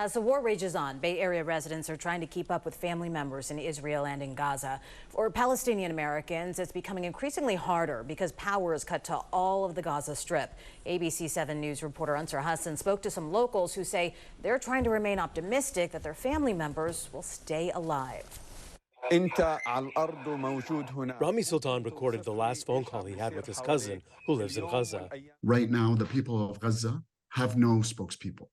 As the war rages on, Bay Area residents are trying to keep up with family members in Israel and in Gaza. For Palestinian Americans, it's becoming increasingly harder because power is cut to all of the Gaza Strip. ABC 7 News reporter Ansar Hassan spoke to some locals who say they're trying to remain optimistic that their family members will stay alive. Rami Sultan recorded the last phone call he had with his cousin who lives in Gaza. Right now, the people of Gaza have no spokespeople.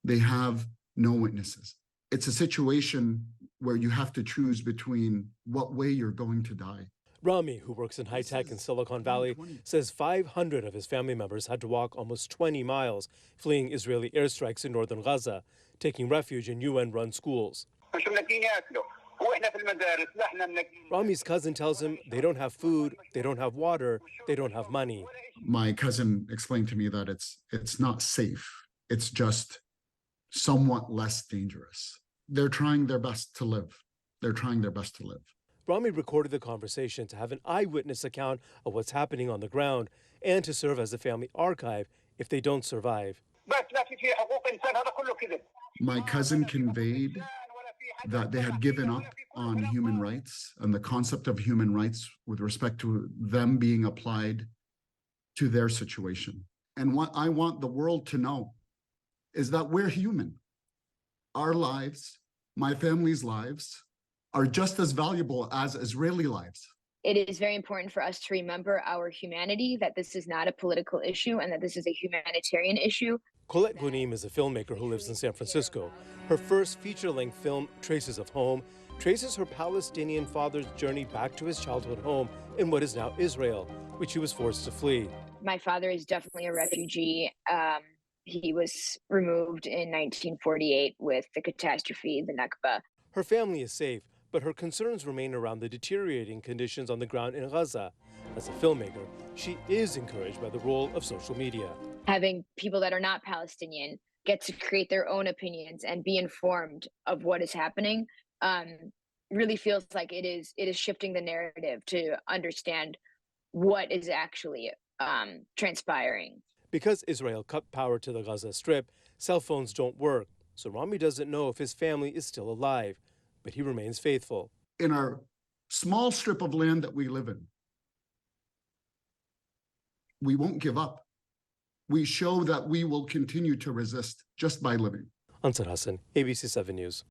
They have no witnesses. It's a situation where you have to choose between what way you're going to die. Rami, who works in high tech in Silicon Valley, says 500 of his family members had to walk almost 20 miles, fleeing Israeli airstrikes in northern Gaza, taking refuge in UN-run schools. Rami's cousin tells him they don't have food, they don't have water, they don't have money. My cousin explained to me that it's not safe. It's just somewhat less dangerous. They're trying their best to live. They're trying their best to live. Rami recorded the conversation to have an eyewitness account of what's happening on the ground and to serve as a family archive if they don't survive. My cousin conveyed that they had given up on human rights and the concept of human rights with respect to them being applied to their situation. And what I want the world to know is that we're human. Our lives, my family's lives, are just as valuable as Israeli lives. It is very important for us to remember our humanity, that this is not a political issue and that this is a humanitarian issue. Colette Ghunim is a filmmaker who lives in San Francisco. Her first feature-length film, Traces of Home, traces her Palestinian father's journey back to his childhood home in what is now Israel, which he was forced to flee. My father is definitely a refugee. He was removed in 1948 with the catastrophe, the Nakba. Her family is safe, but her concerns remain around the deteriorating conditions on the ground in Gaza. As a filmmaker, she is encouraged by the role of social media. Having people that are not Palestinian get to create their own opinions and be informed of what is happening really feels like it is shifting the narrative to understand what is actually transpiring. Because Israel cut power to the Gaza Strip, cell phones don't work, so Rami doesn't know if his family is still alive, but he remains faithful. In our small strip of land that we live in, we won't give up. We show that we will continue to resist just by living. Ansar Hassan, ABC 7 News.